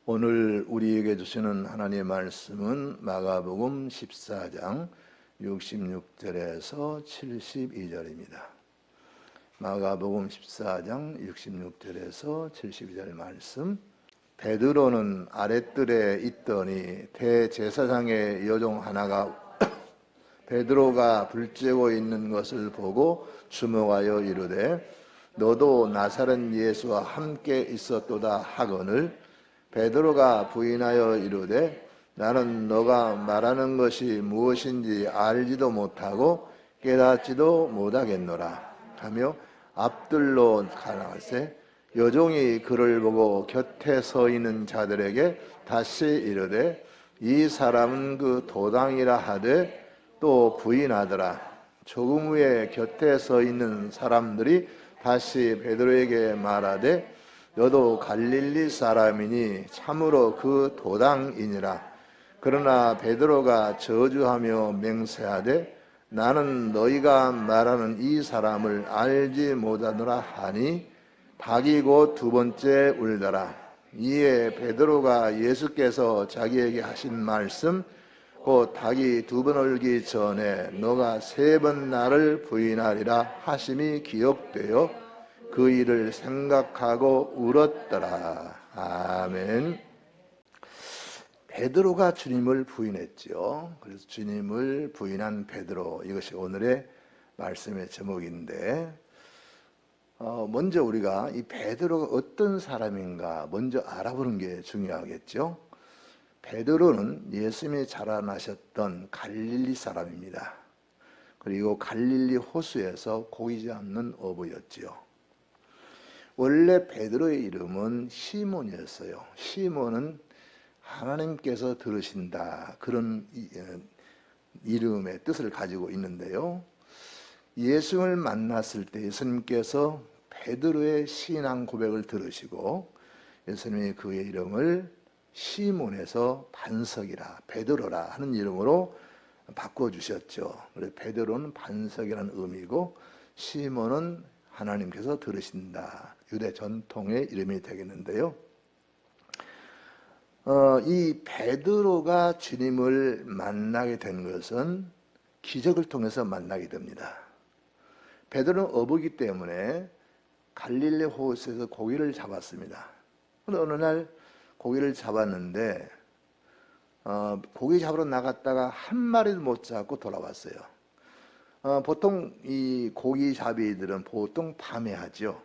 오늘 우리에게 주시는 하나님의 말씀은 마가복음 14장 66절에서 72절입니다. 마가복음 14장 66절에서 72절 말씀. 베드로는 아랫뜰에 있더니 대제사장의 여종 하나가 베드로가 불 쬐고 있는 것을 보고 주목하여 이르되 너도 나사렛 예수와 함께 있었도다 하거늘 베드로가 부인하여 이르되 나는 너가 말하는 것이 무엇인지 알지도 못하고 깨닫지도 못하겠노라 하며 앞뜰로 가라세 여종이 그를 보고 곁에 서 있는 자들에게 다시 이르되 이 사람은 그 도당이라 하되 또 부인하더라. 조금 후에 곁에 서 있는 사람들이 다시 베드로에게 말하되 너도 갈릴리 사람이니 참으로 그 도당이니라. 그러나 베드로가 저주하며 맹세하되 나는 너희가 말하는 이 사람을 알지 못하노라 하니 닭이 곧 두 번째 울더라. 이에 베드로가 예수께서 자기에게 하신 말씀 곧 닭이 두 번 울기 전에 너가 세 번 나를 부인하리라 하심이 기억되어 그 일을 생각하고 울었더라. 아멘. 베드로가 주님을 부인했죠. 그래서 주님을 부인한 베드로, 이것이 오늘의 말씀의 제목인데 먼저 우리가 이 베드로가 어떤 사람인가 먼저 알아보는 게 중요하겠죠. 베드로는 예수님이 자라나셨던 갈릴리 사람입니다. 그리고 갈릴리 호수에서 고기 잡는 어부였지요. 원래 베드로의 이름은 시몬이었어요. 시몬은 하나님께서 들으신다, 그런 이름의 뜻을 가지고 있는데요. 예수님을 만났을 때 예수님께서 베드로의 신앙 고백을 들으시고 예수님이 그의 이름을 시몬에서 반석이라 베드로라 하는 이름으로 바꿔주셨죠. 그래서 베드로는 반석이라는 의미고 시몬은 하나님께서 들으신다, 유대 전통의 이름이 되겠는데요. 이 베드로가 주님을 만나게 된 것은 기적을 통해서 만나게 됩니다. 베드로는 어부이기 때문에 갈릴리 호수에서 고기를 잡았습니다. 그런데 어느 날 고기를 잡았는데 고기 잡으러 나갔다가 한 마리도 못 잡고 돌아왔어요. 보통 이 고기 잡이들은 보통 밤에 하죠.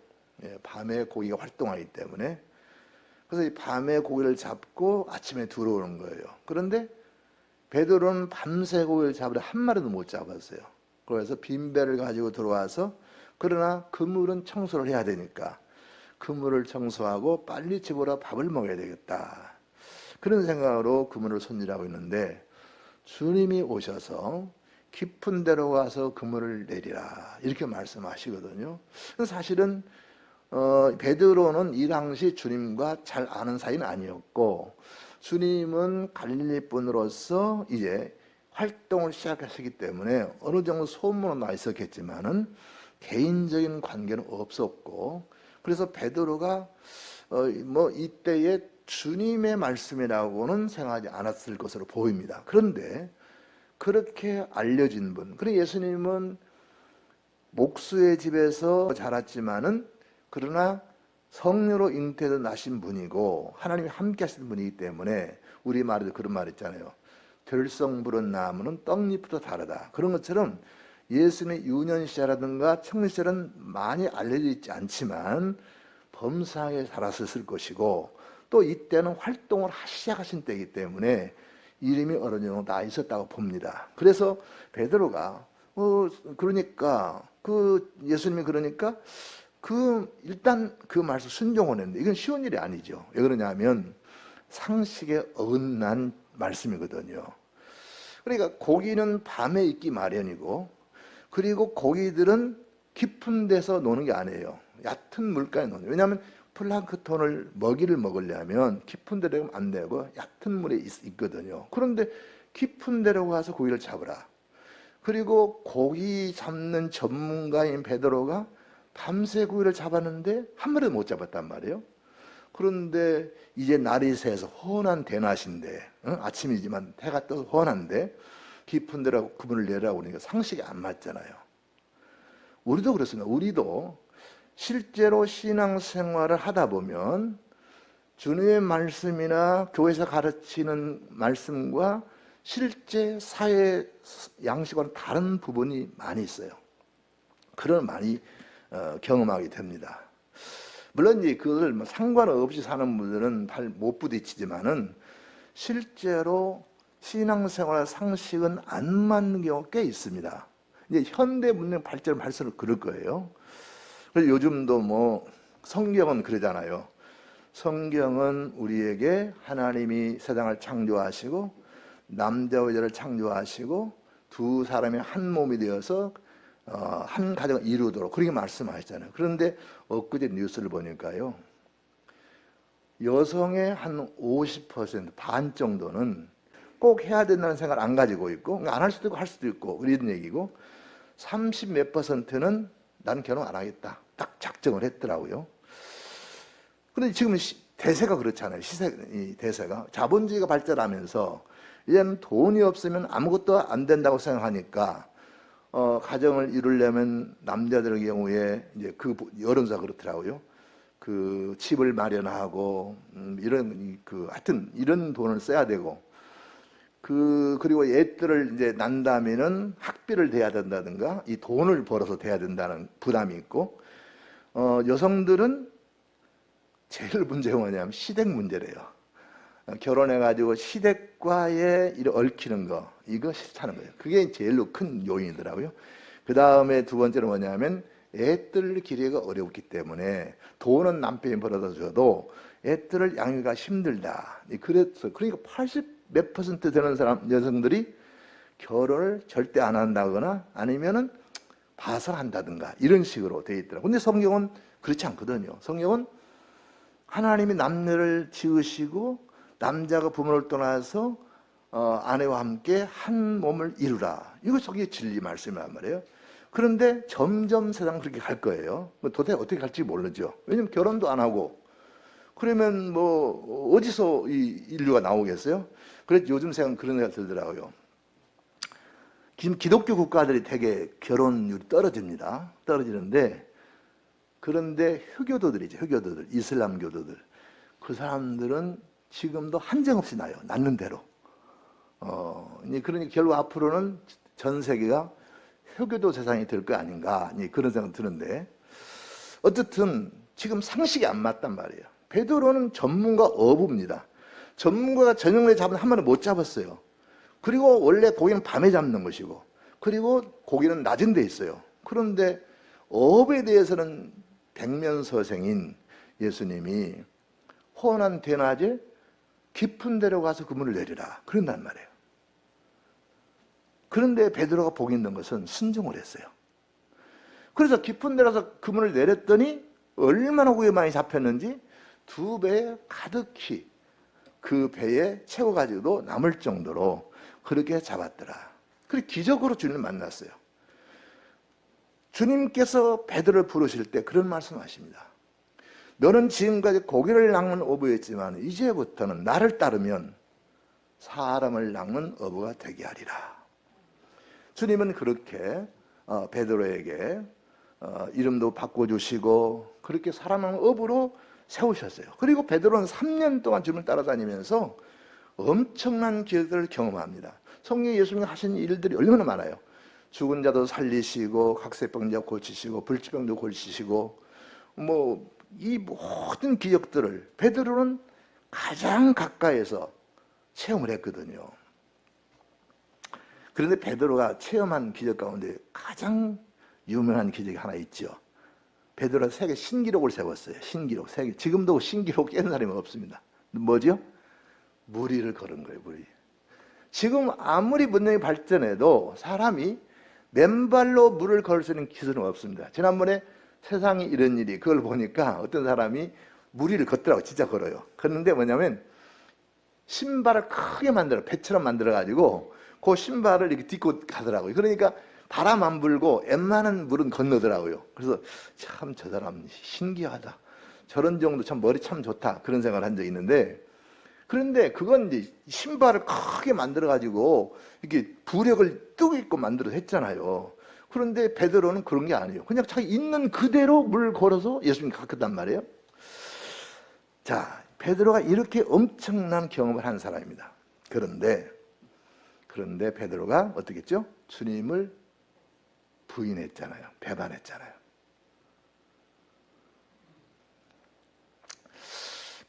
밤에 고기가 활동하기 때문에. 그래서 이 밤에 고기를 잡고 아침에 들어오는 거예요. 그런데 베드로는 밤새 고기를 잡으려 한 마리도 못 잡았어요. 그래서 빈배를 가지고 들어와서, 그러나 그물은 청소를 해야 되니까 그물을 청소하고 빨리 집으로 밥을 먹어야 되겠다, 그런 생각으로 그물을 손질하고 있는데 주님이 오셔서 깊은 데로 가서 그물을 내리라 이렇게 말씀하시거든요. 사실은 베드로는 이 당시 주님과 잘 아는 사이는 아니었고, 주님은 갈릴리 분으로서 이제 활동을 시작하시기 때문에 어느 정도 소문은 나 있었겠지만은 개인적인 관계는 없었고, 그래서 베드로가 이때에 주님의 말씀이라고는 생각하지 않았을 것으로 보입니다. 그런데 그렇게 알려진 분, 그래 예수님은 목수의 집에서 자랐지만은 그러나 성녀로 잉태도 나신 분이고 하나님이 함께 하시는 분이기 때문에 우리 말에도 그런 말 있잖아요. 들성 부른 나무는 떡잎부터 다르다. 그런 것처럼 예수님의 유년 시절이라든가 청년 시절은 많이 알려져 있지 않지만 범사에 살았을 것이고, 또 이때는 활동을 시작하신 때이기 때문에 이름이 어느 정도 다 있었다고 봅니다. 그래서 베드로가 그러니까 예수님이 그러니까 일단 그 말씀 순종을 했는데 이건 쉬운 일이 아니죠. 왜 그러냐면 상식에 어긋난 말씀이거든요. 그러니까 고기는 밤에 있기 마련이고, 그리고 고기들은 깊은 데서 노는 게 아니에요. 얕은 물가에 노는. 왜냐하면 플랑크톤을 먹이를 먹으려면 깊은 데로 가면 안 되고 얕은 물에 있거든요. 그런데 깊은 데로 가서 고기를 잡으라. 그리고 고기 잡는 전문가인 베드로가 밤새 고기를 잡았는데 한 마리도 못 잡았단 말이에요. 그런데 이제 날이 새서 훤한 대낮인데, 아침이지만 해가 떠서 훤한데 깊은 데라고 그분을 내라고 그러니까 상식이 안 맞잖아요. 우리도 그렇습니다. 우리도 실제로 신앙생활을 하다 보면 주님의 말씀이나 교회에서 가르치는 말씀과 실제 사회 양식과는 다른 부분이 많이 있어요. 그런 많이 경험하게 됩니다. 물론 이제 그걸 상관없이 사는 분들은 잘 못 부딪히지만은 실제로 신앙생활 상식은 안 맞는 경우가 꽤 있습니다. 이제 현대 문명 발전 발전을 그럴 거예요. 그래서 요즘도 뭐 성경은 그러잖아요. 성경은 우리에게 하나님이 세상을 창조하시고 남자와 여자를 창조하시고 두 사람이 한 몸이 되어서 한 가정을 이루도록 그렇게 말씀하셨잖아요. 그런데 엊그제 뉴스를 보니까요, 여성의 한 50%, 반 정도는 꼭 해야 된다는 생각을 안 가지고 있고, 안 할 수도 있고 할 수도 있고 이런 얘기고, 30 몇 %는 난 결혼 안 하겠다 딱 작정을 했더라고요. 그런데 지금 대세가 그렇잖아요. 이 대세가 자본주의가 발전하면서 이제는 돈이 없으면 아무것도 안 된다고 생각하니까 가정을 이루려면 남자들의 경우에 이제 그 여론조사 그렇더라고요. 그 집을 마련하고 이런 하여튼 이런 돈을 써야 되고 그리고 애들을 이제 난다면은 학비를 대야 된다든가 이 돈을 벌어서 대야 된다는 부담이 있고 여성들은 제일 문제가 뭐냐면 시댁 문제래요. 결혼해가지고 시댁과의 얽히는 거 이거 싫다는 거예요. 그게 제일로 큰 요인이더라고요. 그 다음에 두 번째는 뭐냐면 애들 기르기가 어렵기 때문에 돈은 남편이 벌어다 줘도 애들을 양육하기가 힘들다. 그러니까 80 몇 % 되는 여성들이 결혼을 절대 안 한다거나 아니면은 봐서 한다든가 이런 식으로 돼 있더라고요. 근데 성경은 그렇지 않거든요. 성경은 하나님이 남녀를 지으시고 남자가 부모를 떠나서 아내와 함께 한 몸을 이루라. 이거 저게 진리 말씀이란 말이에요. 그런데 점점 세상 그렇게 갈 거예요. 도대체 어떻게 갈지 모르죠. 왜냐면 결혼도 안 하고 그러면 뭐 어디서 이 인류가 나오겠어요? 그래서 요즘 세상 그런 생각이 들더라고요. 기독교 국가들이 되게 결혼율이 떨어집니다. 떨어지는데 그런데 흑교도들이죠. 흑교도들, 이슬람교도들. 그 사람들은 지금도 한정없이 나요. 낳는 대로. 그러니 결국 앞으로는 전 세계가 흑교도 세상이 될 거 아닌가 그런 생각이 드는데 어쨌든 지금 상식이 안 맞단 말이에요. 베드로는 전문가 어부입니다. 전문가가 저녁에 잡으면 한 마리 못 잡았어요. 그리고 원래 고기는 밤에 잡는 것이고 그리고 고기는 낮은 데 있어요. 그런데 어업에 대해서는 백면서생인 예수님이 훤한 대낮에 깊은 데로 가서 그물을 내리라 그런단 말이에요. 그런데 베드로가 복이 있는 것은 순종을 했어요. 그래서 깊은 데 가서 그물을 내렸더니 얼마나 고기 많이 잡혔는지 2배에 가득히 그 배에 채워가지고도 남을 정도로 그렇게 잡았더라. 그리고 기적으로 주님을 만났어요. 주님께서 베드로를 부르실 때 그런 말씀하십니다. 너는 지금까지 고기를 낚는 어부였지만 이제부터는 나를 따르면 사람을 낚는 어부가 되게 하리라. 주님은 그렇게 베드로에게 이름도 바꿔주시고 그렇게 사람 낚는 어부로 세우셨어요. 그리고 베드로는 3년 동안 주님을 따라다니면서 엄청난 기적들을 경험합니다. 성경에 예수님이 하신 일들이 얼마나 많아요. 죽은 자도 살리시고 각세병자 고치시고 불치병도 고치시고 뭐 이 모든 기적들을 베드로는 가장 가까이에서 체험을 했거든요. 그런데 베드로가 체험한 기적 가운데 가장 유명한 기적이 하나 있죠. 베드로가 세계 신기록을 세웠어요. 신기록 세계. 지금도 신기록 깨는 사람이 없습니다. 뭐죠? 물 위를 걸은 거예요. 물 위. 지금 아무리 문명이 발전해도 사람이 맨발로 물을 걸을 수 있는 기술은 없습니다. 지난번에 세상에 이런 일이 그걸 보니까 어떤 사람이 물 위를 걷더라고. 진짜 걸어요. 걷는데 뭐냐면 신발을 크게 만들어 배처럼 만들어 가지고 그 신발을 이렇게 딛고 가더라고요. 그러니까 바람 안 불고 웬만한 물은 건너더라고요. 그래서 참 저 사람 신기하다. 저런 정도 참 머리 참 좋다 그런 생각을 한 적이 있는데, 그런데 그건 이제 신발을 크게 만들어 가지고 이렇게 부력을 뜨고 있고 만들어서 했잖아요. 그런데 베드로는 그런 게 아니에요. 그냥 자기 있는 그대로 물 걸어서 예수님 가르쳤단 말이에요. 자, 베드로가 이렇게 엄청난 경험을 한 사람입니다. 그런데 베드로가 어떻게 했죠? 주님을 부인했잖아요. 배반했잖아요.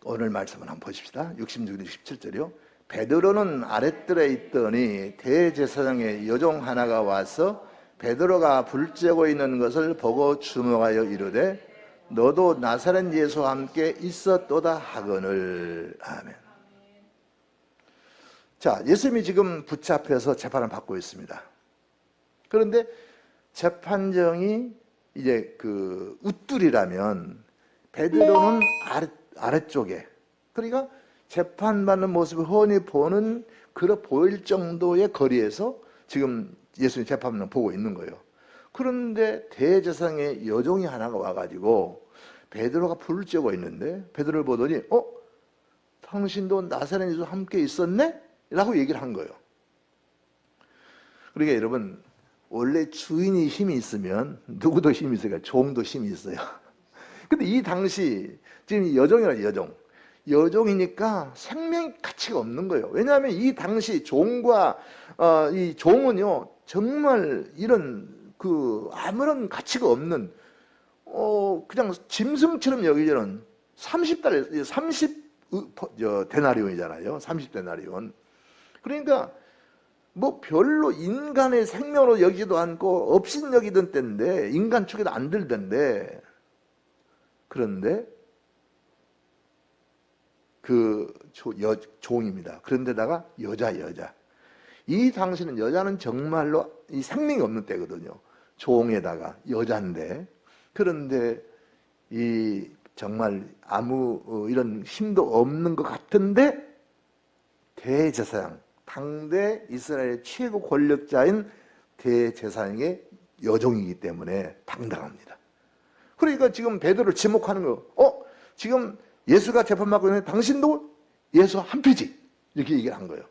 오늘 말씀을 한번 보십시다. 66, 67절이요. 베드로는 아랫뜰에 있더니 대제사장의 여종 하나가 와서 베드로가 불 쬐고 있는 것을 보고 주목하여 이르되 너도 나사렛 예수와 함께 있었도다 하거늘. 아멘. 자, 예수님이 지금 붙잡혀서 재판을 받고 있습니다. 그런데 재판정이 이제 그 웃둘이라면 베드로는 아래쪽에, 그러니까 재판받는 모습을 훤히 보는, 그러 보일 정도의 거리에서 지금 예수님 재판을 보고 있는 거예요. 그런데 대제사장의 여종이 하나가 와가지고 베드로가 불을 쬐고 있는데 베드로를 보더니 당신도 나사렛 예수와 함께 있었네? 라고 얘기를 한 거예요. 그러니까 여러분, 원래 주인이 힘이 있으면 누구도 힘이 있어요. 종도 힘이 있어요. 근데 이 당시 지금 여종이라 여종이니까 생명 가치가 없는 거예요. 왜냐하면 이 당시 종과 이 종은요 정말 이런 그 아무런 가치가 없는 그냥 짐승처럼 여기저는 30데나리온이잖아요. 30데나리온. 그러니까 뭐 별로 인간의 생명으로 여기지도 않고 없인 여기던 때인데, 인간 축에도 안 들던데, 그런데 그 종입니다. 그런데다가 여자. 이 당시는 여자는 정말로 이 생명이 없는 때거든요. 종에다가 여자인데, 그런데 이 정말 아무 이런 힘도 없는 것 같은데 대제사장, 당대 이스라엘의 최고 권력자인 대제사장의 여종이기 때문에 당당합니다. 그러니까 지금 베드로를 지목하는 거, 지금 예수가 재판받고 있는데 당신도 예수와 한패지, 이렇게 얘기를 한 거예요.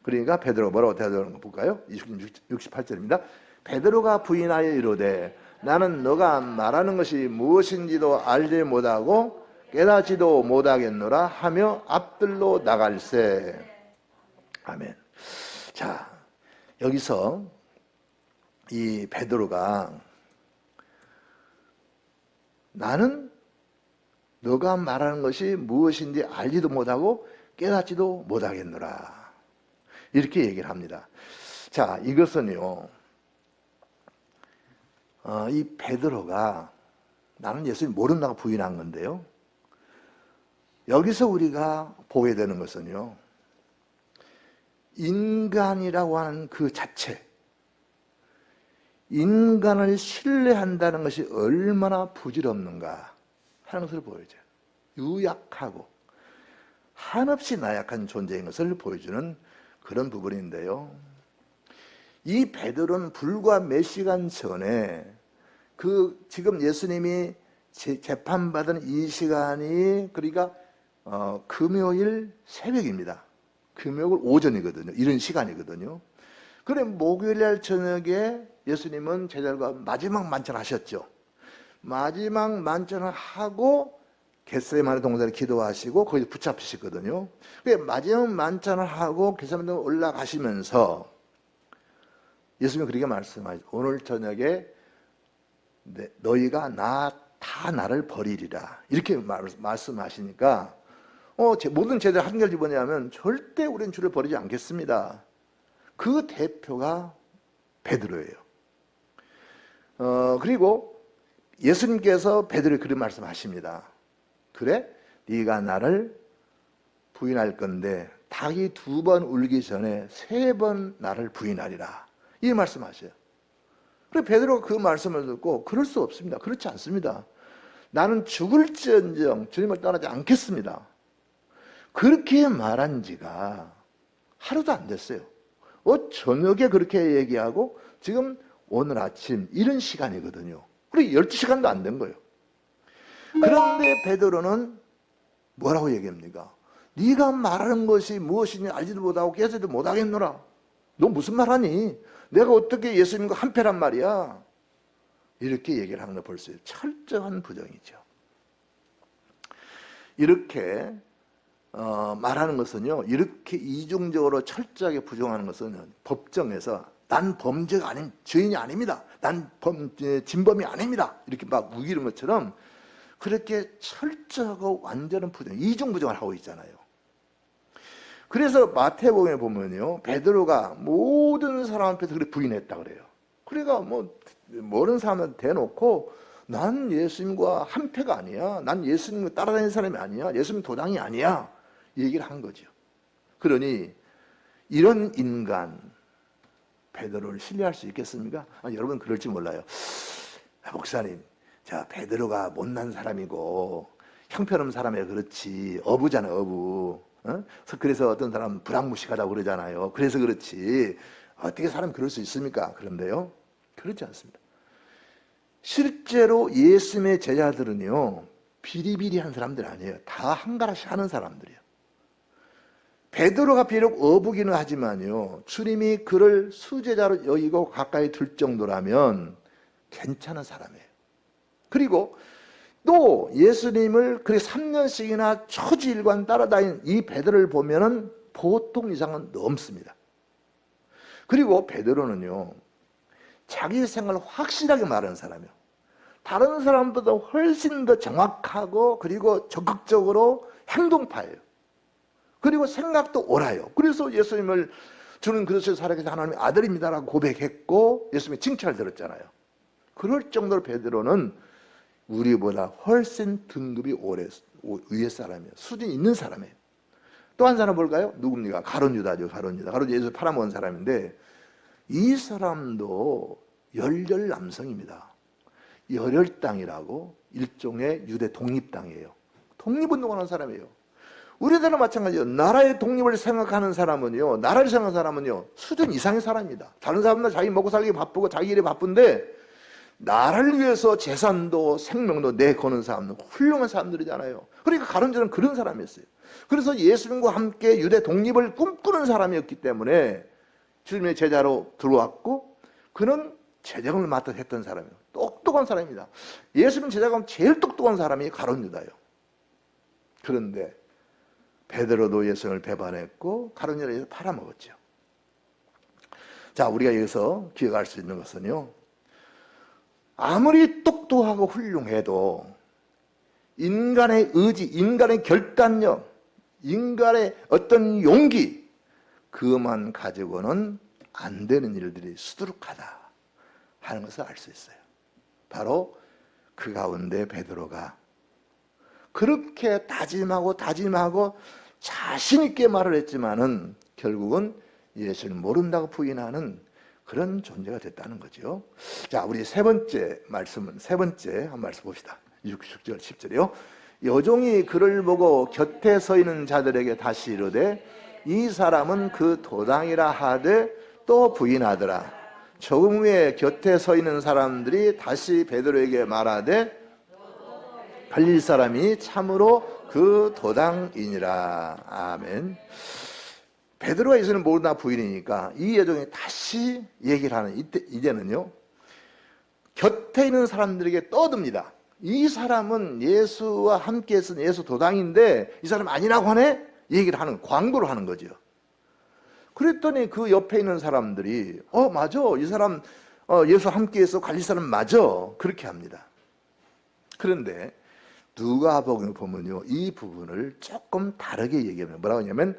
그러니까 베드로가 뭐라고 대답하는 거 볼까요? 68절입니다. 베드로가 부인하여 이르되 나는 너가 말하는 것이 무엇인지도 알지 못하고 깨닫지도 못하겠노라 하며 앞들로 나갈세. 아멘. 자, 여기서 이 베드로가 나는 너가 말하는 것이 무엇인지 알지도 못하고 깨닫지도 못하겠노라, 이렇게 얘기를 합니다. 자, 이것은요, 이 베드로가 나는 예수님 모른다고 부인한 건데요, 여기서 우리가 보게 되는 것은요, 인간이라고 하는 그 자체, 인간을 신뢰한다는 것이 얼마나 부질없는가 하는 것을 보여줘요. 유약하고 한없이 나약한 존재인 것을 보여주는 그런 부분인데요, 이 베드로는 불과 몇 시간 전에 지금 예수님이 재판받은 이 시간이 그러니까 금요일 새벽입니다. 금요일 오전이거든요. 이런 시간이거든요. 그래 목요일 날 저녁에 예수님은 제자들과 마지막 만찬을 하셨죠. 마지막 만찬을 하고 겟세마네 동산에 기도하시고 거기서 붙잡히셨거든요. 그래 마지막 만찬을 하고 겟세마네 동산에 올라가시면서 예수님이 그렇게 말씀하시죠. 오늘 저녁에 너희가 다 나를 버리리라, 이렇게 말씀하시니까 모든 제자들 한 가지 뭐냐면 절대 우리는 주를 버리지 않겠습니다. 그 대표가 베드로예요. 그리고 예수님께서 베드로에게 그런 말씀하십니다. 그래? 네가 나를 부인할 건데 닭이 2번 울기 전에 3번 나를 부인하리라, 이 말씀하셔요. 그래 베드로가 그 말씀을 듣고 그럴 수 없습니다, 그렇지 않습니다, 나는 죽을지언정 주님을 떠나지 않겠습니다, 그렇게 말한 지가 하루도 안 됐어요. 저녁에 그렇게 얘기하고 지금 오늘 아침 이런 시간이거든요. 그리고 12시간도 안 된 거예요. 그런데 베드로는 뭐라고 얘기합니까? 네가 말하는 것이 무엇이냐 알지도 못하고 깨지도 못하겠노라. 너 무슨 말하니? 내가 어떻게 예수님과 한패란 말이야? 이렇게 얘기를 하는 걸 볼 수 있어요. 철저한 부정이죠. 이렇게 말하는 것은요, 이렇게 이중적으로 철저하게 부정하는 것은 법정에서 난 범죄가 아닌 죄인이 아닙니다. 난 진범이 아닙니다. 이렇게 막 우기는 것처럼 그렇게 철저하고 완전한 부정, 이중 부정을 하고 있잖아요. 그래서 마태복음에 보면요, 베드로가 모든 사람 앞에서 그렇게 부인했다 그래요. 그러니까 뭐 모르는 사람한테 대놓고 난 예수님과 한패가 아니야. 난 예수님과 따라다니는 사람이 아니야. 예수님 도당이 아니야. 이 얘기를 한 거죠. 그러니 이런 인간 베드로를 신뢰할 수 있겠습니까? 여러분 그럴지 몰라요. 목사님, 자 베드로가 못난 사람이고 형편없는 사람이야 그렇지. 어부잖아 어부. 그래서 어떤 사람 불황무식하다고 그러잖아요. 그래서 그렇지. 어떻게 사람이 그럴 수 있습니까? 그런데요, 그렇지 않습니다. 실제로 예수님의 제자들은요, 비리비리한 사람들 아니에요. 다 한가락씩 하는 사람들이에요. 베드로가 비록 어부기는 하지만요, 주님이 그를 수제자로 여기고 가까이 둘 정도라면 괜찮은 사람이에요. 그리고 또 예수님을 그렇게 3년씩이나 초지일관 따라다닌 이 베드로를 보면은 보통 이상은 넘습니다. 그리고 베드로는요, 자기 생각을 확실하게 말하는 사람이에요. 다른 사람보다 훨씬 더 정확하고 그리고 적극적으로 행동파예요. 그리고 생각도 옳아요. 그래서 예수님을 주는 그리스도의 살아계신 하나님의 아들입니다라고 고백했고 예수님의 칭찬을 들었잖아요. 그럴 정도로 베드로는 우리보다 훨씬 등급이 위의 사람이에요. 수준이 있는 사람이에요. 또 한 사람 볼까요? 누굽니까? 가룟 유다죠. 가룟 유다. 가룟 예수 팔아먹은 사람인데 이 사람도 열렬 남성입니다. 열혈당이라고 일종의 유대 독립당이에요. 독립운동하는 사람이에요. 우리나라 마찬가지예요. 나라의 독립을 생각하는 사람은요, 나라를 생각하는 사람은요, 수준 이상의 사람입니다. 다른 사람은 자기 먹고 살기 바쁘고 자기 일에 바쁜데 나라를 위해서 재산도 생명도 내거는 사람은 훌륭한 사람들이잖아요. 그러니까 가룟유다는 그런 사람이었어요. 그래서 예수님과 함께 유대 독립을 꿈꾸는 사람이었기 때문에 주님의 제자로 들어왔고 그는 제자를 맡아 했던 사람이에요. 똑똑한 사람입니다. 예수님 제자가 제일 똑똑한 사람이 가룟유다예요. 그런데 베드로도 예수님을 배반했고 가룟유다에서 팔아먹었죠. 자, 우리가 여기서 기억할 수 있는 것은요, 아무리 똑똑하고 훌륭해도 인간의 의지, 인간의 결단력, 인간의 어떤 용기, 그것만 가지고는 안 되는 일들이 수두룩하다 하는 것을 알 수 있어요. 바로 그 가운데 베드로가 그렇게 다짐하고 자신 있게 말을 했지만은 결국은 예수를 모른다고 부인하는 그런 존재가 됐다는 거죠. 자, 우리 세 번째 한 말씀 봅시다. 6절 10절이요. 여종이 그를 보고 곁에 서 있는 자들에게 다시 이르되 이 사람은 그 도당이라 하되 또 부인하더라. 조금 후에 곁에 서 있는 사람들이 다시 베드로에게 말하되 갈릴 사람이 참으로 그 도당이니라. 아멘. 베드로가 예수는 모른다 부인이니까 이 여종이 다시 얘기를 하는 이제는요, 곁에 있는 사람들에게 떠듭니다. 이 사람은 예수와 함께 했던 예수 도당인데 이 사람 아니라고 하네? 얘기를 하는, 광고를 하는 거죠. 그랬더니 그 옆에 있는 사람들이 맞아, 이 사람 예수 함께 해서 갈릴 사람 맞아, 그렇게 합니다. 그런데 누가복음을 보면요, 이 부분을 조금 다르게 얘기합니다. 뭐라고 하냐면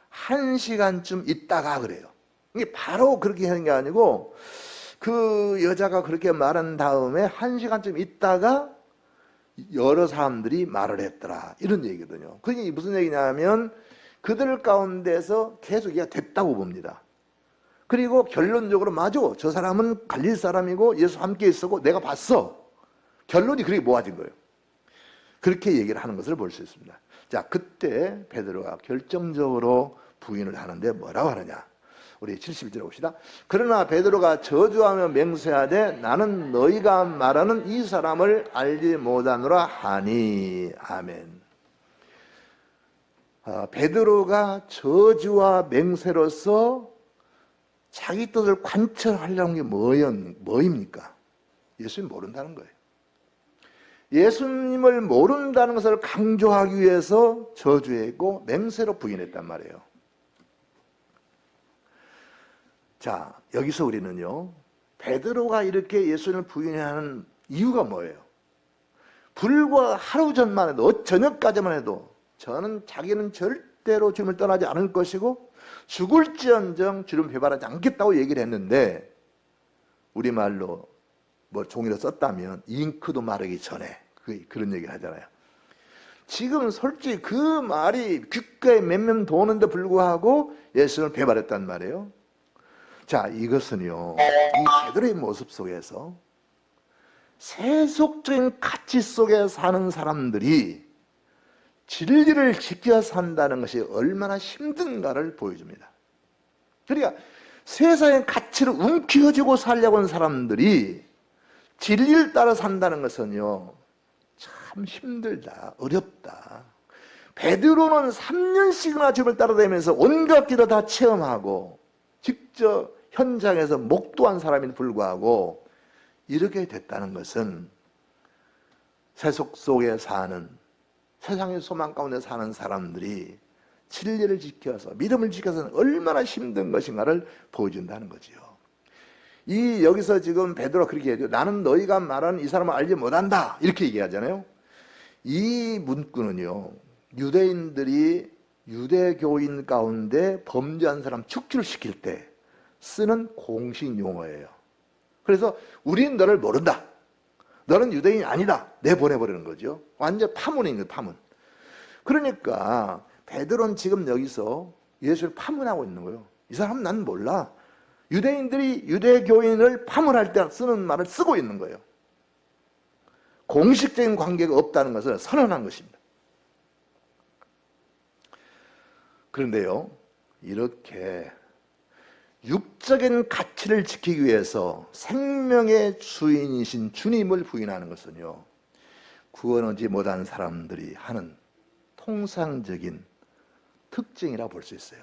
1시간쯤 있다가 그래요. 이게 바로 그렇게 하는 게 아니고 그 여자가 그렇게 말한 다음에 1시간쯤 있다가 여러 사람들이 말을 했더라, 이런 얘기거든요. 그게 무슨 얘기냐면 그들 가운데서 계속 얘기가 됐다고 봅니다. 그리고 결론적으로 맞아, 저 사람은 갈릴 사람이고 예수 함께 있었고 내가 봤어. 결론이 그렇게 모아진 거예요. 그렇게 얘기를 하는 것을 볼 수 있습니다. 자, 그때 베드로가 결정적으로 부인을 하는데 뭐라고 하느냐. 우리 72절 봅시다. 그러나 베드로가 저주하며 맹세하되 나는 너희가 말하는 이 사람을 알지 못하노라 하니. 아멘. 베드로가 저주와 맹세로서 자기 뜻을 관철하려는 게 뭐입니까? 예수님 모른다는 거예요. 예수님을 모른다는 것을 강조하기 위해서 저주했고 맹세로 부인했단 말이에요. 자, 여기서 우리는요, 베드로가 이렇게 예수님을 부인하는 이유가 뭐예요? 불과 하루 전만 해도, 저녁까지만 해도 자기는 절대로 주님을 떠나지 않을 것이고 죽을지언정 주님 배반하지 않겠다고 얘기를 했는데, 우리말로 종이로 썼다면 잉크도 마르기 전에 그런 얘기를 하잖아요. 지금 솔직히 그 말이 귓가에 맴맴 도는데 불구하고 예수님을 배반했단 말이에요. 자, 이것은요, 이 베드로의 모습 속에서 세속적인 가치 속에 사는 사람들이 진리를 지켜 산다는 것이 얼마나 힘든가를 보여줍니다. 그러니까 세상의 가치를 움켜쥐고 살려고 하는 사람들이 진리를 따라 산다는 것은요, 참 힘들다, 어렵다. 베드로는 3년씩이나 주님을 따라다니면서 온갖 길을 다 체험하고 직접 현장에서 목도한 사람인 불구하고 이렇게 됐다는 것은 세속 속에 사는, 세상의 소망 가운데 사는 사람들이 진리를 지켜서, 믿음을 지켜서는 얼마나 힘든 것인가를 보여준다는 거지요. 여기서 지금 베드로가 그렇게 얘기해요. 나는 너희가 말하는 이 사람을 알지 못한다, 이렇게 얘기하잖아요. 이 문구는요, 유대인들이 유대교인 가운데 범죄한 사람 축출을 시킬 때 쓰는 공식 용어예요. 그래서 우리는 너를 모른다, 너는 유대인이 아니다, 내보내버리는 거죠. 완전 파문인 거예요, 파문. 그러니까 베드로는 지금 여기서 예수를 파문하고 있는 거예요. 이 사람은 난 몰라. 유대인들이 유대교인을 파문할 때 쓰는 말을 쓰고 있는 거예요. 공식적인 관계가 없다는 것을 선언한 것입니다. 그런데요, 이렇게 육적인 가치를 지키기 위해서 생명의 주인이신 주님을 부인하는 것은요, 구원하지 못한 사람들이 하는 통상적인 특징이라 볼 수 있어요.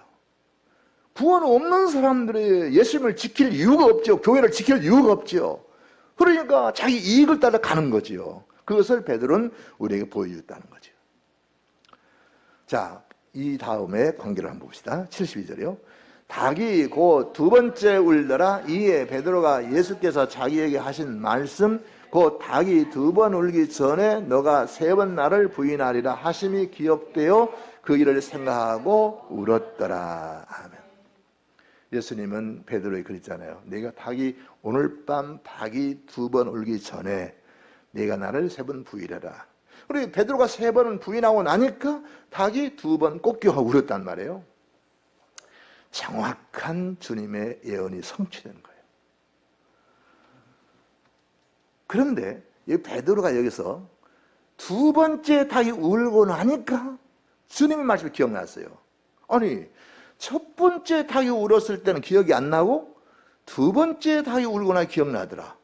구원 없는 사람들이 예수님을 지킬 이유가 없죠. 교회를 지킬 이유가 없죠. 그러니까 자기 이익을 따라 가는 거지요. 그것을 베드로는 우리에게 보여줬다는 거죠. 자, 이 다음에 관계를 한번 봅시다. 72절이요. 닭이 곧 두 번째 울더라. 이에 베드로가 예수께서 자기에게 하신 말씀, 곧 닭이 두 번 울기 전에 너가 세 번 나를 부인하리라 하심이 기억되어 그 일을 생각하고 울었더라. 아멘. 예수님은 베드로에게 그랬잖아요. 오늘 밤 닭이 두 번 울기 전에 네가 나를 세 번 부인해라. 그리고 베드로가 세 번은 부인하고 나니까 닭이 두 번 꼭 끼어가고 울었단 말이에요. 정확한 주님의 예언이 성취된 거예요. 그런데 이 베드로가 여기서 두 번째 닭이 울고 나니까 주님의 말씀이 기억났어요. 아니, 첫 번째 닭이 울었을 때는 기억이 안 나고 두 번째 닭이 울고 나니 기억나더라.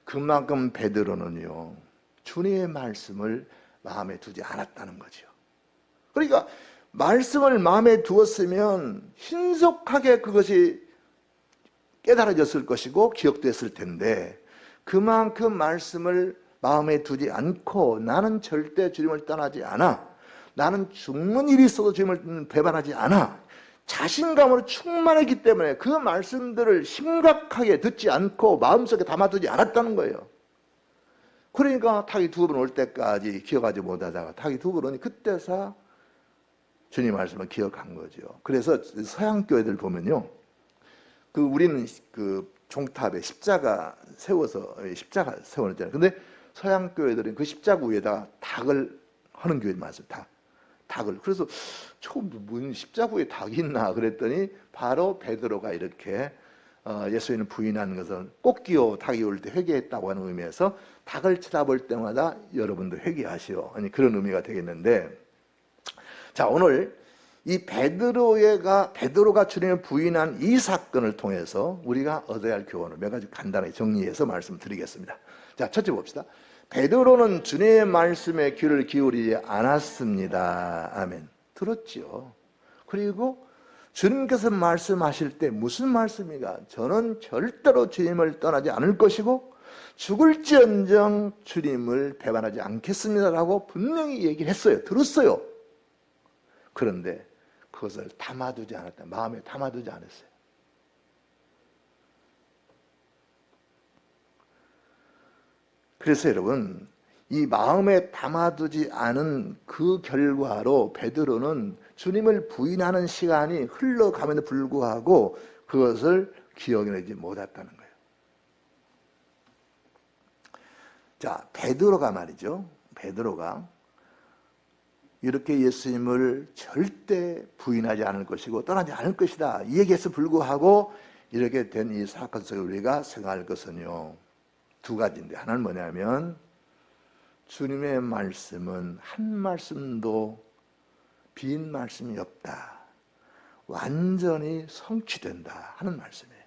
그만큼 베드로는요, 주님의 말씀을 마음에 두지 않았다는 거죠. 그러니까 말씀을 마음에 두었으면 신속하게 그것이 깨달아졌을 것이고 기억됐을 텐데, 그만큼 말씀을 마음에 두지 않고 나는 절대 주님을 떠나지 않아, 나는 죽는 일이 있어도 주님을 배반하지 않아, 자신감으로 충만했기 때문에 그 말씀들을 심각하게 듣지 않고 마음속에 담아두지 않았다는 거예요. 그러니까 닭이 두 번 올 때까지 기억하지 못하다가 닭이 두 번 오니 그때서 주님 말씀을 기억한 거죠. 그래서 서양 교회들 보면요, 우리는 종탑에 십자가 세워놓잖아요. 근데 서양 교회들은 그 십자가 위에다가 닭을 하는 교회들 많습니다. 닭을. 그래서 처음 무슨 십자가 위에 닭이 있나 그랬더니 바로 베드로가 이렇게 예수님을 부인하는 것은 꽃기호 닭이 올 때 회개했다고 하는 의미에서 닭을 쳐다볼 때마다 여러분도 회개하시오, 아니 그런 의미가 되겠는데, 자, 오늘 이 베드로가 주님을 부인한 이 사건을 통해서 우리가 얻어야 할 교훈을 몇 가지 간단하게 정리해서 말씀드리겠습니다. 자, 첫째 봅시다. 베드로는 주님의 말씀에 귀를 기울이지 않았습니다. 아멘. 들었지요. 그리고 주님께서 말씀하실 때 무슨 말씀인가? 저는 절대로 주님을 떠나지 않을 것이고 죽을지언정 주님을 배반하지 않겠습니다라고 분명히 얘기를 했어요. 들었어요. 그런데 그것을 담아두지 않았다. 마음에 담아두지 않았어요. 그래서 여러분, 이 마음에 담아두지 않은 그 결과로 베드로는 주님을 부인하는 시간이 흘러감에도 불구하고 그것을 기억해내지 못했다는 거예요. 자, 베드로가 말이죠. 베드로가 이렇게 예수님을 절대 부인하지 않을 것이고 떠나지 않을 것이다. 이 얘기에서 불구하고 이렇게 된 이 사건 속에 우리가 생각할 것은요. 두 가지인데, 하나는 뭐냐면 주님의 말씀은 한 말씀도 빈 말씀이 없다. 완전히 성취된다 하는 말씀이에요.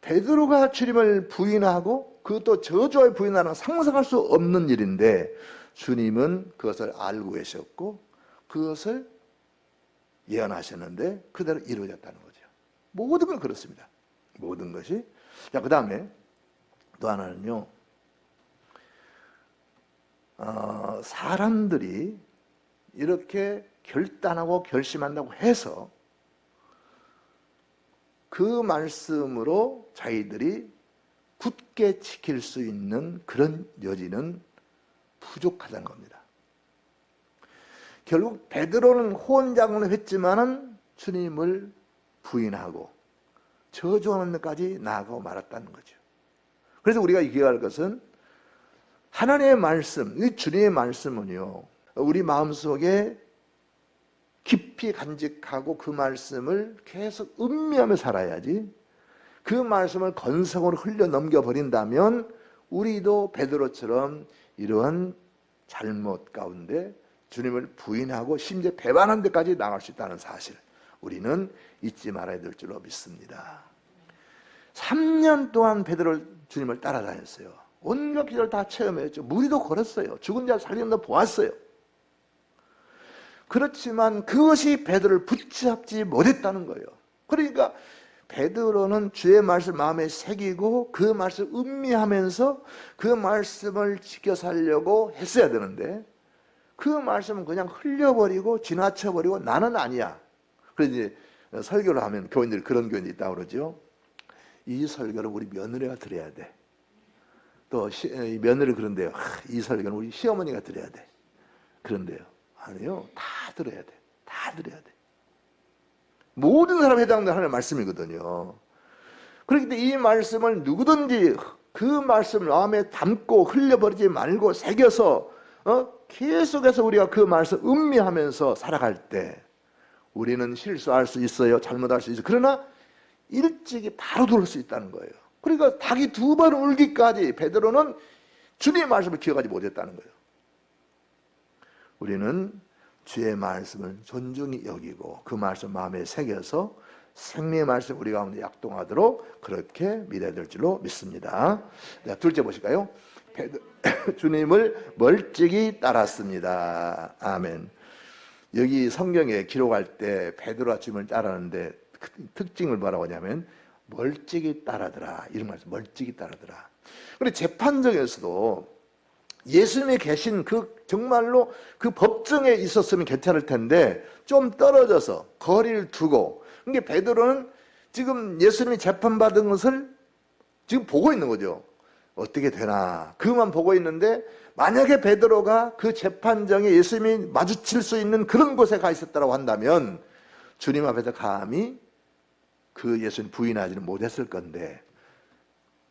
베드로가 주님을 부인하고 그것도 저주에 부인하는 상상할 수 없는 일인데 주님은 그것을 알고 계셨고 그것을 예언하셨는데 그대로 이루어졌다는 거죠. 모든 건 그렇습니다. 모든 것이. 자, 그 다음에 또 하나는요. 사람들이 이렇게 결단하고 결심한다고 해서 그 말씀으로 자기들이 굳게 지킬 수 있는 그런 여지는 부족하다는 겁니다. 결국 베드로는 호언장담을 했지만은 주님을 부인하고 저주하는 데까지 나아가고 말았다는 거죠. 그래서 우리가 기억할 것은 하나님의 말씀, 이 주님의 말씀은요, 우리 마음속에 깊이 간직하고 그 말씀을 계속 음미하며 살아야지, 그 말씀을 건성으로 흘려 넘겨버린다면 우리도 베드로처럼 이러한 잘못 가운데 주님을 부인하고 심지어 배반하는 데까지 나갈 수 있다는 사실, 우리는 잊지 말아야 될 줄로 믿습니다. 3년 동안 베드로 주님을 따라다녔어요. 온갖 기적을 다 체험했죠. 무리도 걸었어요. 죽은 자 살리는 거 보았어요. 그렇지만 그것이 베드로를 붙잡지 못했다는 거예요. 그러니까 베드로는 주의 말씀 마음에 새기고 그 말씀 음미하면서 그 말씀을 지켜 살려고 했어야 되는데 그 말씀은 그냥 흘려버리고 지나쳐버리고 나는 아니야. 그래서 이제 설교를 하면 교인들이 그런 교인들이 있다고 그러죠. 이 설교를 우리 며느리가 들어야 돼. 또 며느리 그런데요. 이 설교는 우리 시어머니가 들어야 돼. 그런데요. 아니요. 다 들어야 돼. 다 들어야 돼. 모든 사람에 해당되는 하나님의 말씀이거든요. 그렇기 때문에 이 말씀을 누구든지 그 말씀을 마음에 담고 흘려버리지 말고 새겨서 계속해서 우리가 그 말씀 음미하면서 살아갈 때 우리는 실수할 수 있어요. 잘못할 수 있어요. 그러나 일찍이 바로 들을 수 있다는 거예요. 그러니까 닭이 2번 울기까지 베드로는 주님의 말씀을 기억하지 못했다는 거예요. 우리는 주의 말씀을 존중히 여기고 그 말씀 마음에 새겨서 생명의 말씀 우리 가운데 약동하도록 그렇게 믿어야 될 줄로 믿습니다. 자, 둘째 보실까요? 주님을 멀찍이 따랐습니다. 아멘. 여기 성경에 기록할 때 베드로가 주님을 따르는데 그 특징을 뭐라고 하냐면 멀찍이 따르더라. 이런 말씀, 멀찍이 따르더라. 그런데 재판정에서도 예수님이 계신 그 정말로 그 법정에 있었으면 괜찮을 텐데 좀 떨어져서 거리를 두고, 그러니까 베드로는 지금 예수님이 재판받은 것을 지금 보고 있는 거죠. 어떻게 되나 그것만 보고 있는데 만약에 베드로가 그 재판정에 예수님이 마주칠 수 있는 그런 곳에 가 있었다고 한다면 주님 앞에서 감히 그 예수님 부인하지는 못했을 건데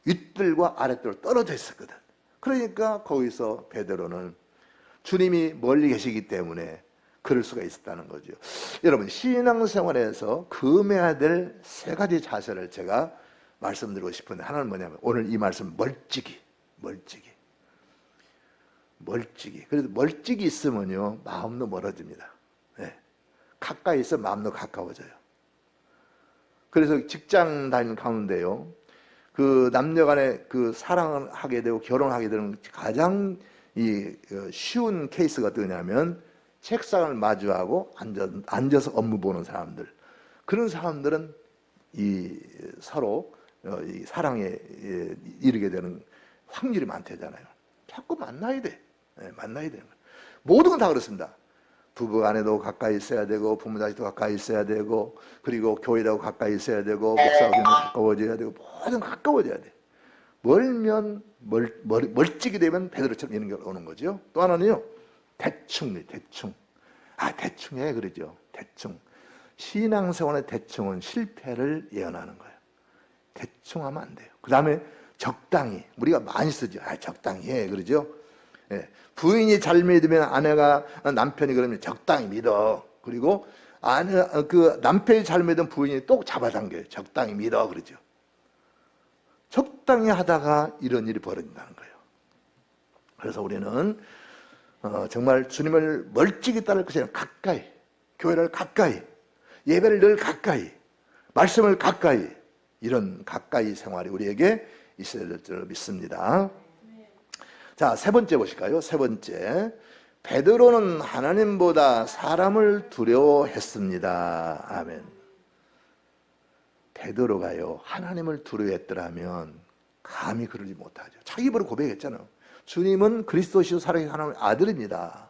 윗들과 아랫들로 떨어져 있었거든. 그러니까 거기서 베드로는 주님이 멀리 계시기 때문에 그럴 수가 있었다는 거죠. 여러분, 신앙생활에서 금해야 될 3가지 자세를 제가 말씀드리고 싶은데, 하나는 뭐냐면 오늘 이 말씀 멀찍이. 그래도 멀찍이 있으면요 마음도 멀어집니다. 가까이 있어 마음도 가까워져요. 그래서 직장 다니는 가운데요, 그 남녀간에 그 사랑을 하게 되고 결혼하게 되는 가장 쉬운 케이스가 어떠냐면 책상을 마주하고 앉아서 업무 보는 사람들. 그런 사람들은 서로 이 사랑에 이르게 되는 확률이 많대잖아요. 자꾸 만나야 돼. 만나야 되는 거예요. 모든 건 다 그렇습니다. 부부 간에도 가까이 있어야 되고, 부모 자식도 가까이 있어야 되고, 그리고 교회도 가까이 있어야 되고, 목사와도 가까워져야 되고, 모든 가까워져야 돼. 멀면 멀찍이 되면 베드로처럼 이런 게 오는 거죠. 또 하나는요, 대충. 대충 해 그러죠. 대충. 신앙생활의 대충은 실패를 예언하는 거예요. 대충 하면 안 돼요. 그 다음에 적당히. 우리가 많이 쓰죠. 적당히 해 그러죠. 부인이 잘 믿으면 남편이 그러면 적당히 믿어. 그리고 남편이 잘 믿으면 부인이 또 잡아당겨요. 적당히 믿어 그러죠. 적당히 하다가 이런 일이 벌어진다는 거예요. 그래서 우리는 정말 주님을 멀찍이 따를 것이 아니라 가까이, 교회를 가까이, 예배를 늘 가까이, 말씀을 가까이, 이런 가까이 생활이 우리에게 있어야 될 줄 믿습니다. 자, 세 번째 보실까요? 세 번째, 베드로는 하나님보다 사람을 두려워했습니다. 아멘. 베드로가요, 하나님을 두려워했더라면 감히 그러지 못하죠. 자기 입으로 고백했잖아요. 주님은 그리스도시요 살아계신 하나님의 아들입니다.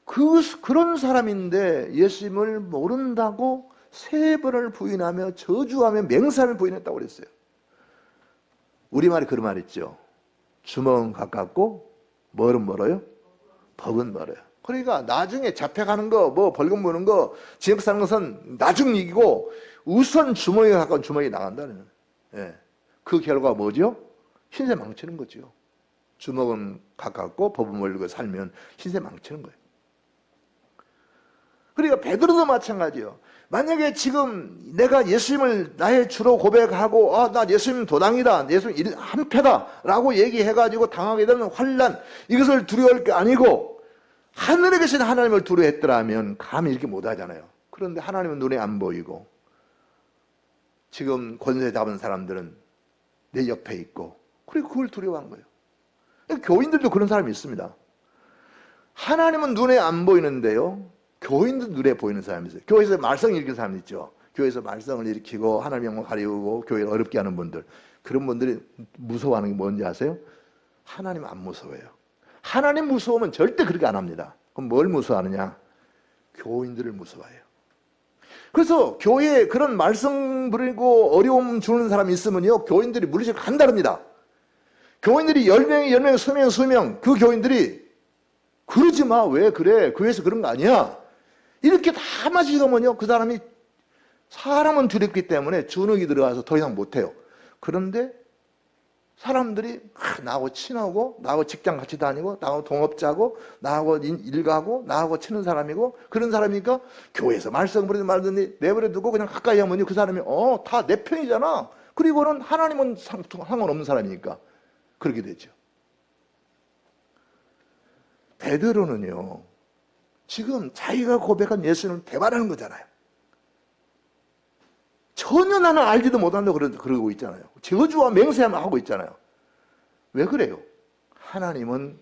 그런 사람인데 예수님을 모른다고 3번을 부인하며 저주하며 맹세하며 부인했다고 그랬어요. 우리말에 그런 말 있죠. 주먹은 가깝고 뭘은 멀어요? 법은 멀어요. 그러니까 나중에 잡혀가는 거, 벌금 무는 거, 지역 사는 것은 나중 이기고 우선 주머니에 가까운 주머니에 나간다는 거예요. 그 결과가 뭐죠? 신세 망치는 거죠. 주먹은 가깝고 법은 멀고 살면 신세 망치는 거예요. 그러니까 베드로도 마찬가지예요. 만약에 지금 내가 예수님을 나의 주로 고백하고 나 예수님 도당이다, 예수님 한패다 라고 얘기해가지고 당하게 되는 환난, 이것을 두려워할 게 아니고 하늘에 계신 하나님을 두려워했더라면 감히 이렇게 못하잖아요. 그런데 하나님은 눈에 안 보이고 지금 권세 잡은 사람들은 내 옆에 있고, 그리고 그걸 두려워한 거예요. 교인들도 그런 사람이 있습니다. 하나님은 눈에 안 보이는데요, 교인도 눈에 보이는 사람이 있어요. 교회에서 말썽 일으키는 사람 있죠. 교회에서 말썽을 일으키고 하나님 영광 가리우고 교회를 어렵게 하는 분들, 그런 분들이 무서워하는 게 뭔지 아세요? 하나님 안 무서워해요. 하나님 무서우면 절대 그렇게 안 합니다. 그럼 뭘 무서워하느냐? 교인들을 무서워해요. 그래서 교회에 그런 말썽 부리고 어려움 주는 사람이 있으면요, 교인들이 물리치고 간다릅니다. 교인들이 10명이 수명, 그 교인들이 그러지 마, 왜 그래, 교회에서 그런 거 아니야, 이렇게 다 마시더면요, 그 사람이 사람은 두렵기 때문에 주눅이 들어가서 더 이상 못해요. 그런데 사람들이 나하고 친하고, 나하고 직장 같이 다니고, 나하고 동업자고, 나하고 일가고, 나하고 치는 사람이고, 그런 사람이니까 교회에서 말썽 부리든 말든지 내버려 두고 그냥 가까이 하면 그 사람이 다 내 편이잖아. 그리고는 하나님은 상관없는 사람이니까 그렇게 되죠. 베드로는요, 지금 자기가 고백한 예수님을 대발하는 거잖아요. 전혀 나는 알지도 못한다고 그러고 있잖아요. 저주와 맹세하면 하고 있잖아요. 왜 그래요? 하나님은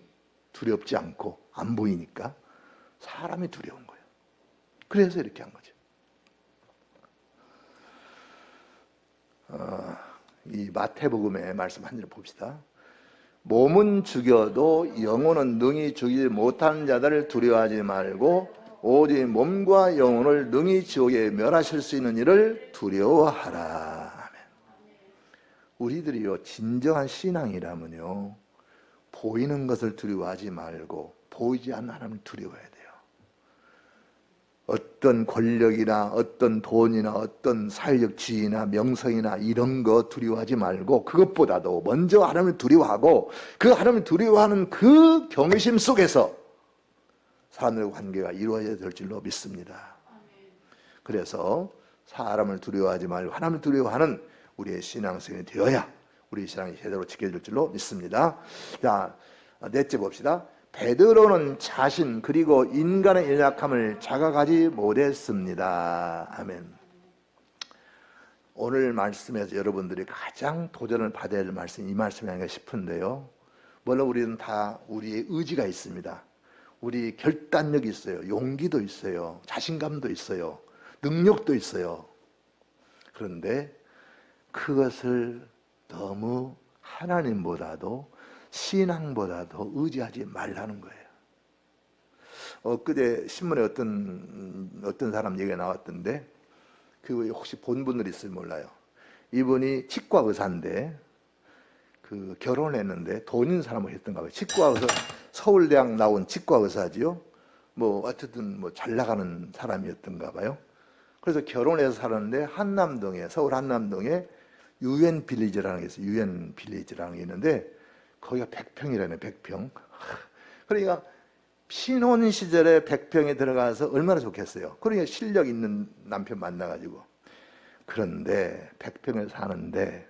두렵지 않고 안 보이니까 사람이 두려운 거예요. 그래서 이렇게 한 거죠. 이 마태복음의 말씀 한 절 봅시다. 몸은 죽여도 영혼은 능히 죽이지 못하는 자들을 두려워하지 말고 오직 몸과 영혼을 능히 지옥에 멸하실 수 있는 이를 두려워하라. 아멘. 우리들이요, 진정한 신앙이라면요, 보이는 것을 두려워하지 말고 보이지 않는 하나님을 두려워해야 돼요. 어떤 권력이나 어떤 돈이나 어떤 사회적 지위나 명성이나 이런 거 두려워하지 말고 그것보다도 먼저 하나님을 두려워하고 그 하나님을 두려워하는 그 경외심 속에서 사람들과 관계가 이루어져야 될 줄로 믿습니다. 그래서 사람을 두려워하지 말고 하나님을 두려워하는 우리의 신앙생활이 되어야 우리 신앙이 제대로 지켜질 줄로 믿습니다. 자, 넷째 봅시다. 베드로는 자신 그리고 인간의 연약함을 자각하지 못했습니다. 아멘. 오늘 말씀에서 여러분들이 가장 도전을 받아야 할 말씀이 이 말씀이 아닌가 싶은데요. 물론 우리는 다 우리의 의지가 있습니다. 우리 결단력이 있어요. 용기도 있어요. 자신감도 있어요. 능력도 있어요. 그런데 그것을 너무 하나님보다도 신앙보다도 의지하지 말라는 거예요. 엊그제 신문에 어떤 사람 얘기가 나왔던데, 그 혹시 본 분들 있을지 몰라요. 이분이 치과 의사인데 그 결혼했는데 돈 있는 사람을 했던가 봐요. 치과 의사, 서울대학 나온 치과 의사지요. 뭐 어쨌든 뭐 잘 나가는 사람이었던가 봐요. 그래서 결혼해서 살았는데 한남동에, 서울 한남동에 유엔 빌리지라는 게 있어요. 유엔 빌리지라는 게 있는데 거기가 100평이라네, 100평. 그러니까 신혼 시절에 100평에 들어가서 얼마나 좋겠어요. 그러니까 실력 있는 남편 만나가지고. 그런데 100평에 사는데,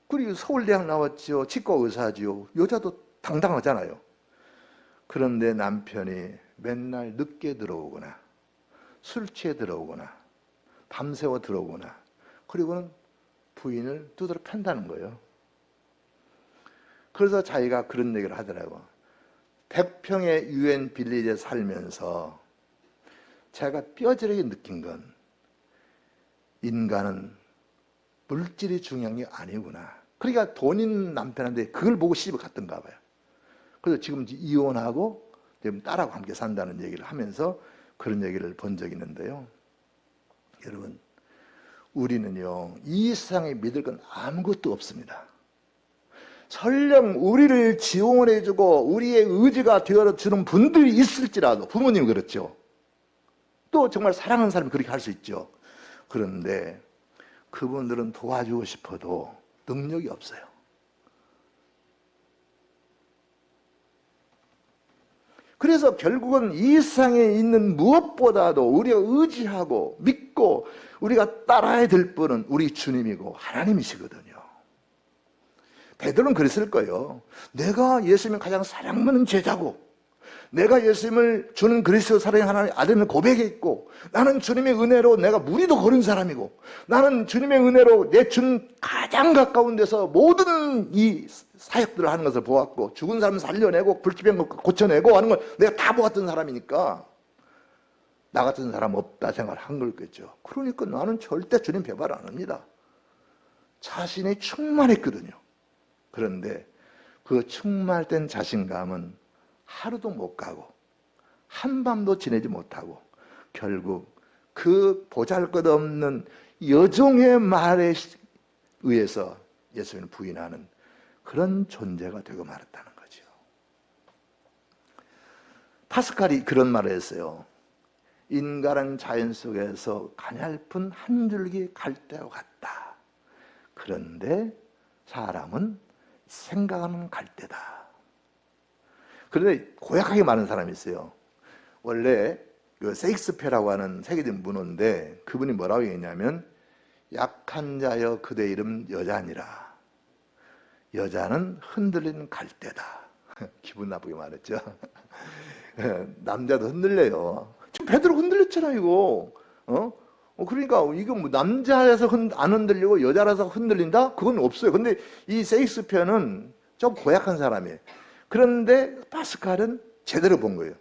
그리고 서울대학 나왔죠. 치과 의사지요. 여자도 당당하잖아요. 그런데 남편이 맨날 늦게 들어오거나 술 취해 들어오거나 밤새워 들어오거나, 그리고는 부인을 두드러 팬다는 거예요. 그래서 자기가 그런 얘기를 하더라고. 100평의 유엔 빌리지에 살면서 제가 뼈저리게 느낀 건, 인간은 물질이 중요한 게 아니구나. 그러니까 돈 있는 남편한테 그걸 보고 시집을 갔던가 봐요. 그래서 지금 이혼하고 지금 딸하고 함께 산다는 얘기를 하면서 그런 얘기를 본 적이 있는데요. 여러분, 우리는요, 이 세상에 믿을 건 아무것도 없습니다. 설령 우리를 지원해주고 우리의 의지가 되어주는 분들이 있을지라도, 부모님 그렇죠. 또 정말 사랑하는 사람이 그렇게 할 수 있죠. 그런데 그분들은 도와주고 싶어도 능력이 없어요. 그래서 결국은 이 세상에 있는 무엇보다도 우리가 의지하고 믿고 우리가 따라야 될 분은 우리 주님이고 하나님이시거든요. 베드로는 그랬을 거예요. 내가 예수님을 가장 사랑받는 제자고, 내가 예수님을 주는 그리스도 사랑의 하나님의 아들을 고백했고, 나는 주님의 은혜로 내가 무리도 걸은 사람이고, 나는 주님의 은혜로 내 준 가장 가까운 데서 모든 이 사역들을 하는 것을 보았고, 죽은 사람 살려내고 불치병 고쳐내고 하는 걸 내가 다 보았던 사람이니까 나 같은 사람 없다 생각을 한 거겠죠. 그러니까 나는 절대 주님 배발 안 합니다. 자신이 충만했거든요. 그런데 그 충만된 자신감은 하루도 못 가고 한밤도 지내지 못하고 결국 그 보잘것없는 여종의 말에 의해서 예수님을 부인하는 그런 존재가 되고 말았다는 거죠. 파스칼이 그런 말을 했어요. 인간은 자연 속에서 가냘픈 한 줄기 갈대와 같다. 그런데 사람은 생각하는 갈대다. 그런데 고약하게 말하는 사람이 있어요. 원래 그 세익스피어라고 하는 세계적인 문호인데 그분이 뭐라고 얘기했냐면, 약한 자여 그대 이름 여자니라. 여자는 흔들리는 갈대다. 기분 나쁘게 말했죠. 남자도 흔들려요. 지금 베드로 흔들렸잖아 이거. 그러니까 이거 뭐 남자라서 안 흔들리고 여자라서 흔들린다? 그건 없어요. 근데 이 세익스피어는 좀 고약한 사람이에요. 그런데 파스칼은 제대로 본 거예요.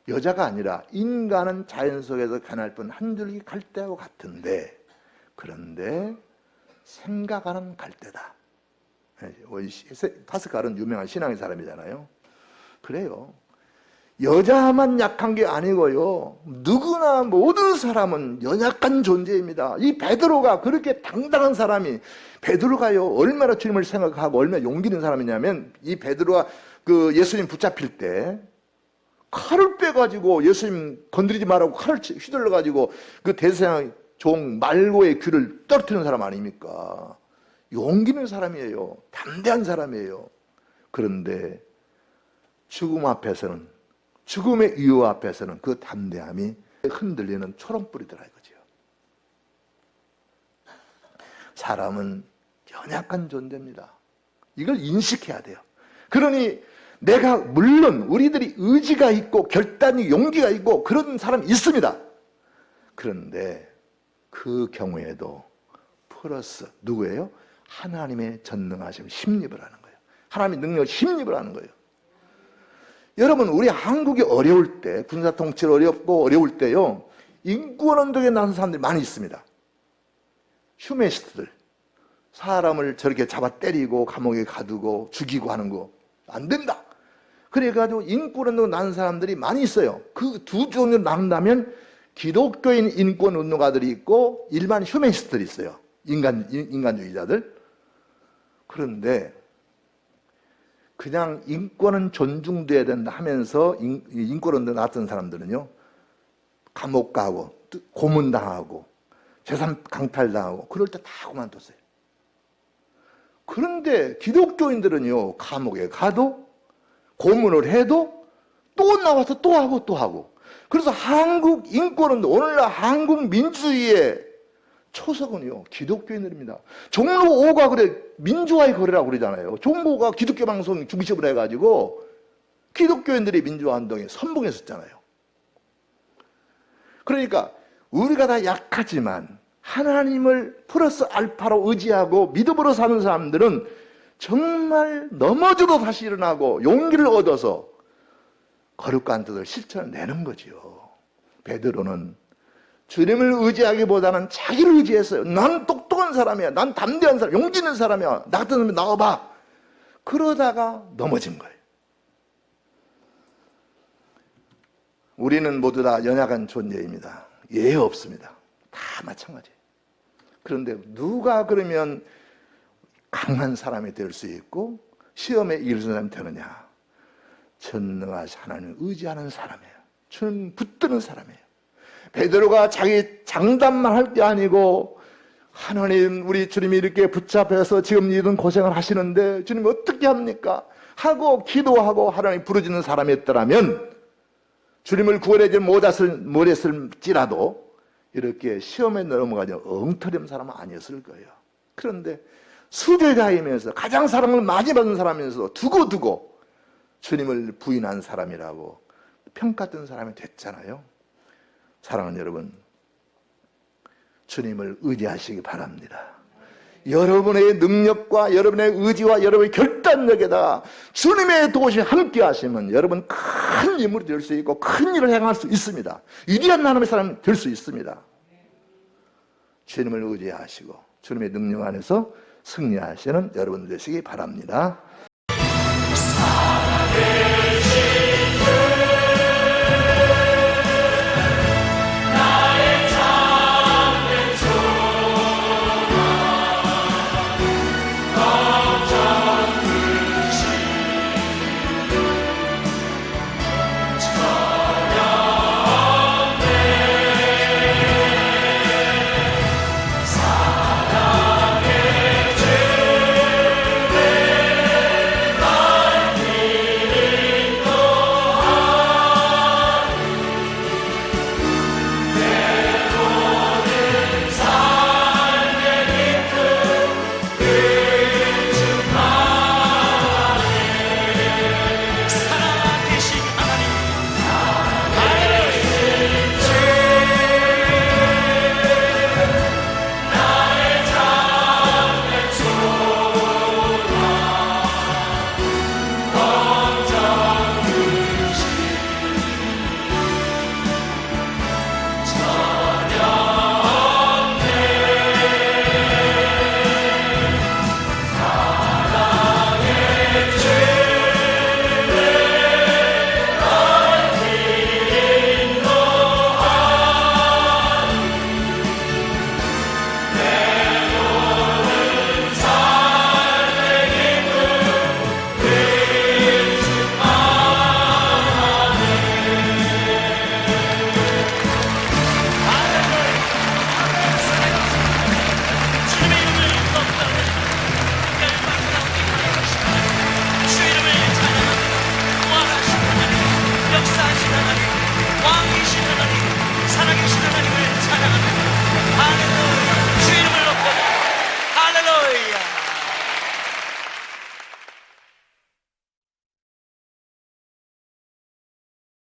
여자가 아니라 인간은 자연 속에서 가냘픈 한 줄기 갈대하고 같은데, 그런데 생각하는 갈대다. 파스칼은 유명한 신앙의 사람이잖아요. 그래요. 여자만 약한 게 아니고요, 누구나 모든 사람은 연약한 존재입니다. 이 베드로가 그렇게 당당한 사람이, 베드로가요 얼마나 주님을 생각하고 얼마나 용기 있는 사람이냐면, 이 베드로가 그 예수님 붙잡힐 때 칼을 빼가지고 예수님 건드리지 말라고 칼을 휘둘러가지고 그 대세상 종 말고의 귀를 떨어뜨리는 사람 아닙니까? 용기 있는 사람이에요. 담대한 사람이에요. 그런데 죽음 앞에서는, 죽음의 이유 앞에서는 그 담대함이 흔들리는 초롱불이더라 이거죠. 사람은 연약한 존재입니다. 이걸 인식해야 돼요. 그러니 내가 물론 우리들이 의지가 있고 결단이 용기가 있고 그런 사람이 있습니다. 그런데 그 경우에도 플러스 누구예요? 하나님의 전능하심 힘입을 하는 거예요. 하나님의 능력 힘입을 하는 거예요. 여러분, 우리 한국이 어려울 때, 군사 통치를 어렵고 어려울 때요, 인권운동에 나선 사람들이 많이 있습니다. 휴메니스트들, 사람을 저렇게 잡아 때리고 감옥에 가두고 죽이고 하는 거 안 된다. 그래가지고 인권운동 나는 사람들이 많이 있어요. 그 두 종류로 나눈다면 기독교인 인권운동가들이 있고 일반 휴메니스트들이 있어요. 인간주의자들. 그런데 그냥 인권은 존중돼야 된다 하면서 인권운동 나왔던 사람들은요, 감옥 가고 고문당하고 재산 강탈당하고 그럴 때 다 그만뒀어요. 그런데 기독교인들은요, 감옥에 가도 고문을 해도 또 나와서 또 하고 또 하고. 그래서 한국 인권운동, 오늘날 한국 민주주의의 초석은요, 기독교인들입니다. 종로 5가 그래, 민주화의 거래라고 그러잖아요. 종로 5가 기독교 방송 중심으로 해가지고 기독교인들이 민주화 운동에 선봉했었잖아요. 그러니까 우리가 다 약하지만 하나님을 플러스 알파로 의지하고 믿음으로 사는 사람들은 정말 넘어져도 다시 일어나고 용기를 얻어서 거룩한 뜻을 실천해내는 거죠. 베드로는 주님을 의지하기보다는 자기를 의지했어요. 난 똑똑한 사람이야. 난 담대한 사람, 용기 있는 사람이야. 나 같은 사람이 나와봐. 그러다가 넘어진 거예요. 우리는 모두 다 연약한 존재입니다. 예외 없습니다. 다 마찬가지예요. 그런데 누가 그러면 강한 사람이 될 수 있고 시험에 이르는 사람이 되느냐? 전능하신 하나님을 의지하는 사람이에요. 주님 붙드는 사람이에요. 베드로가 자기 장담만 할 게 아니고 하나님, 우리 주님이 이렇게 붙잡혀서 지금 이런 고생을 하시는데 주님 어떻게 합니까? 하고 기도하고 하나님 부르짖는 사람이었더라면 주님을 구원하지 못했을지라도 이렇게 시험에 넘어가지 엉터리한 사람은 아니었을 거예요. 그런데 수제자이면서 가장 사랑을 많이 받는 사람이면서 두고두고 주님을 부인한 사람이라고 평가된 사람이 됐잖아요. 사랑하는 여러분, 주님을 의지하시기 바랍니다. 여러분의 능력과 여러분의 의지와 여러분의 결단력에다가 주님의 도우심이 함께 하시면 여러분 큰 인물이 될 수 있고 큰 일을 행할 수 있습니다. 위대한 하나님의 사람이 될 수 있습니다. 주님을 의지하시고 주님의 능력 안에서 승리하시는 여러분 되시기 바랍니다. 사랑해.